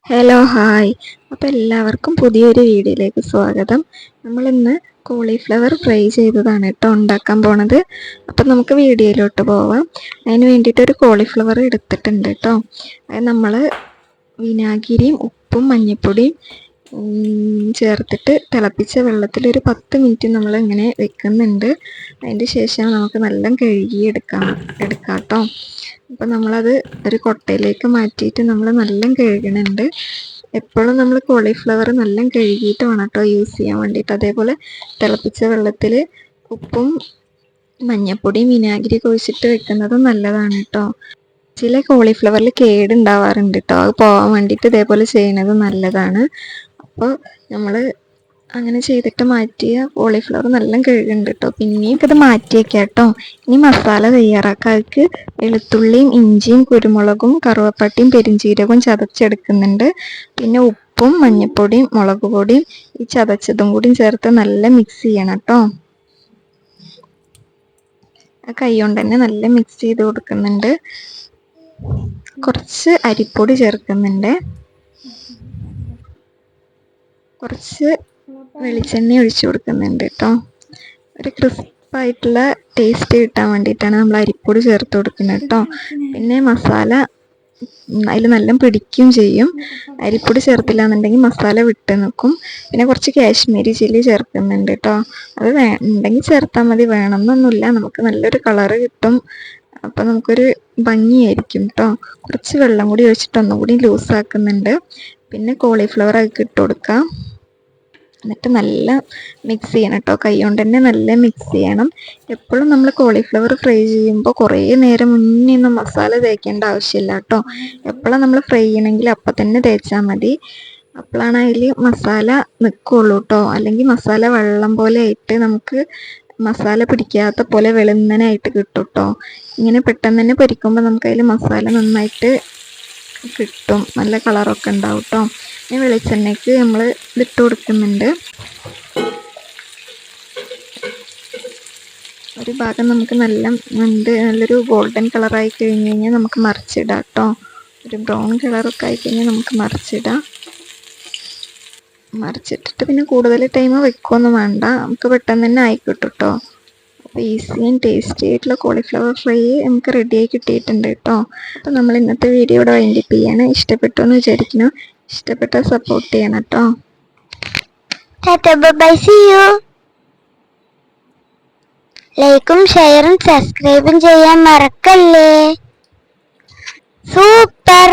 Hello hi. അപ്പോൾ എല്ലാവർക്കും പുതിയൊരു വീഡിയോയിലേക്ക് സ്വാഗതം. നമ്മളിന്ന് കോളിഫ്ലവർ ഫ്രൈ ചെയ്തതാണ് കേട്ടോ ഉണ്ടാക്കാൻ പോണത്. അപ്പം നമുക്ക് വീഡിയോയിലോട്ട് പോവാം. അതിന് വേണ്ടിയിട്ട് ഒരു കോളിഫ്ലവർ എടുത്തിട്ടുണ്ട് കേട്ടോ. അത് നമ്മൾ വിനാഗിരിയും ഉപ്പും മഞ്ഞൾപ്പൊടിയും ചേർത്തിട്ട് തിളപ്പിച്ച വെള്ളത്തിൽ ഒരു 10 മിനിറ്റ് നമ്മൾ ഇങ്ങനെ വെക്കുന്നുണ്ട്. അതിൻ്റെ ശേഷം നമുക്ക് നല്ല കഴുകി എടുക്കാം കേട്ടോ. അപ്പോൾ നമ്മളത് ഒരു കൊട്ടയിലേക്ക് മാറ്റിയിട്ട് നമ്മൾ നല്ല കഴുകണുണ്ട്. എപ്പോഴും നമ്മൾ കോളിഫ്ലവർ നല്ല കഴുകിയിട്ട് വേണം കേട്ടോ യൂസ് ചെയ്യാൻ വേണ്ടിയിട്ട്. അതേപോലെ തിളപ്പിച്ച വെള്ളത്തിൽ ഉപ്പും മഞ്ഞൾപ്പൊടിയും വിനാഗിരി ഒഴിച്ചിട്ട് വെക്കുന്നത് നല്ലതാണ് കേട്ടോ. ചില കോളിഫ്ലവറിൽ കേടുണ്ടാവാറുണ്ട് കേട്ടോ. അത് പോകാൻ വേണ്ടിയിട്ട് ഇതേപോലെ ചെയ്യുന്നത് നല്ലതാണ്. അപ്പോൾ നമ്മൾ അങ്ങനെ ചെയ്തിട്ട് മാറ്റിയ കോളിഫ്ലവർ നല്ല കഴുകുന്നുണ്ട് കേട്ടോ. പിന്നെയും ഇത് മാറ്റി വയ്ക്കാം കേട്ടോ. ഇനി മസാല തയ്യാറാക്കാർക്ക് വെളുത്തുള്ളിയും ഇഞ്ചിയും കുരുമുളകും കറുവപ്പട്ടയും പെരിഞ്ചീരകവും ചതച്ചെടുക്കുന്നുണ്ട്. പിന്നെ ഉപ്പും മഞ്ഞൾപ്പൊടിയും മുളക് പൊടിയും ഈ ചതച്ചതും കൂടി ചേർത്ത് നല്ല മിക്സ് ചെയ്യണം കേട്ടോ. കൈ കൊണ്ട് തന്നെ നല്ല മിക്സ് ചെയ്ത് കൊടുക്കുന്നുണ്ട്. കുറച്ച് അരിപ്പൊടി ചേർക്കുന്നുണ്ട്. കുറച്ച് വെളിച്ചെണ്ണ ഒഴിച്ചു കൊടുക്കുന്നുണ്ട് കേട്ടോ. ഒരു ക്രിസ്പായിട്ടുള്ള ടേസ്റ്റ് കിട്ടാൻ വേണ്ടിയിട്ടാണ് നമ്മൾ അരിപ്പൊടി ചേർത്ത് കൊടുക്കുന്നത് കേട്ടോ. പിന്നെ മസാല അതിൽ നല്ല പിടിക്കുകയും ചെയ്യും. അരിപ്പൊടി ചേർത്തില്ല എന്നുണ്ടെങ്കിൽ മസാല വിട്ട് നിൽക്കും. പിന്നെ കുറച്ച് കാശ്മീരി ചില്ലി ചേർക്കുന്നുണ്ട് കേട്ടോ. അത് ഉണ്ടെങ്കിൽ ചേർത്താൽ മതി, വേണമെന്നൊന്നുമില്ല. നമുക്ക് നല്ലൊരു കളറ് കിട്ടും. അപ്പം നമുക്കൊരു ഭംഗിയായിരിക്കും കേട്ടോ. കുറച്ച് വെള്ളം കൂടി ഒഴിച്ചിട്ട് ഒന്നുകൂടി ലൂസാക്കുന്നുണ്ട്. പിന്നെ കോളിഫ്ലവർ അതിൽ ഇട്ട് കൊടുക്കാം. എന്നിട്ട് നല്ല മിക്സ് ചെയ്യണം കേട്ടോ. കൈ കൊണ്ട് തന്നെ നല്ല മിക്സ് ചെയ്യണം. എപ്പോഴും നമ്മൾ കോളിഫ്ലവർ ഫ്രൈ ചെയ്യുമ്പോൾ കുറേ നേരം മുന്നേ ഒന്നും മസാല തേക്കേണ്ട ആവശ്യമില്ല കേട്ടോ. എപ്പോഴും നമ്മൾ ഫ്രൈ ചെയ്യണമെങ്കിൽ അപ്പം തന്നെ തേച്ചാൽ മതി. അപ്പോഴാണ് അതിൽ മസാല നിൽക്കുള്ളൂ കേട്ടോ. അല്ലെങ്കിൽ മസാല വെള്ളം പോലെ ആയിട്ട് നമുക്ക് മസാല പിടിക്കാത്ത പോലെ വെളുന്നനായിട്ട് കിട്ടും കേട്ടോ. ഇങ്ങനെ പെട്ടെന്ന് തന്നെ പൊരിക്കുമ്പോൾ നമുക്ക് അതിൽ മസാല നന്നായിട്ട് കിട്ടും, നല്ല കളറൊക്കെ ഉണ്ടാവും കേട്ടോ. ഇനി വെളിച്ചെണ്ണയ്ക്ക് നമ്മൾ ഇതിട്ട് കൊടുക്കുന്നുണ്ട്. ഒരു ഭാഗം നമുക്ക് നല്ലൊരു ഗോൾഡൻ കളറായി കഴിഞ്ഞ് കഴിഞ്ഞാൽ നമുക്ക് മറിച്ചിടാം കേട്ടോ. ഒരു ബ്രൗൺ കളറൊക്കെ ആയിക്കഴിഞ്ഞാൽ നമുക്ക് മറിച്ചിടാം. മറിച്ചിട്ടിട്ട് പിന്നെ കൂടുതൽ ടൈം വെക്കുകയൊന്നും വേണ്ട, നമുക്ക് പെട്ടെന്ന് തന്നെ ആയിക്കിട്ടും കേട്ടോ. അപ്പോൾ ഈസി ആൻഡ് ടേസ്റ്റി ആയിട്ടുള്ള കോളിഫ്ലവർ ഫ്രൈ നമുക്ക് റെഡിയായി കിട്ടിയിട്ടുണ്ട് കേട്ടോ. അപ്പോൾ നമ്മൾ ഇന്നത്തെ വീഡിയോ ഇവിടെ വൈൻഡപ്പ് ചെയ്യാണ്. ഇഷ്ടപ്പെട്ടു എന്ന് വിചാരിക്കുന്നു. ഇഷ്ടപ്പെട്ടാൽ സപ്പോർട്ട് ചെയ്യണം കേട്ടോ. ലൈക്കും ഷെയറും സബ്സ്ക്രൈബും ചെയ്യാൻ മറക്കല്ലേ. സൂപ്പർ.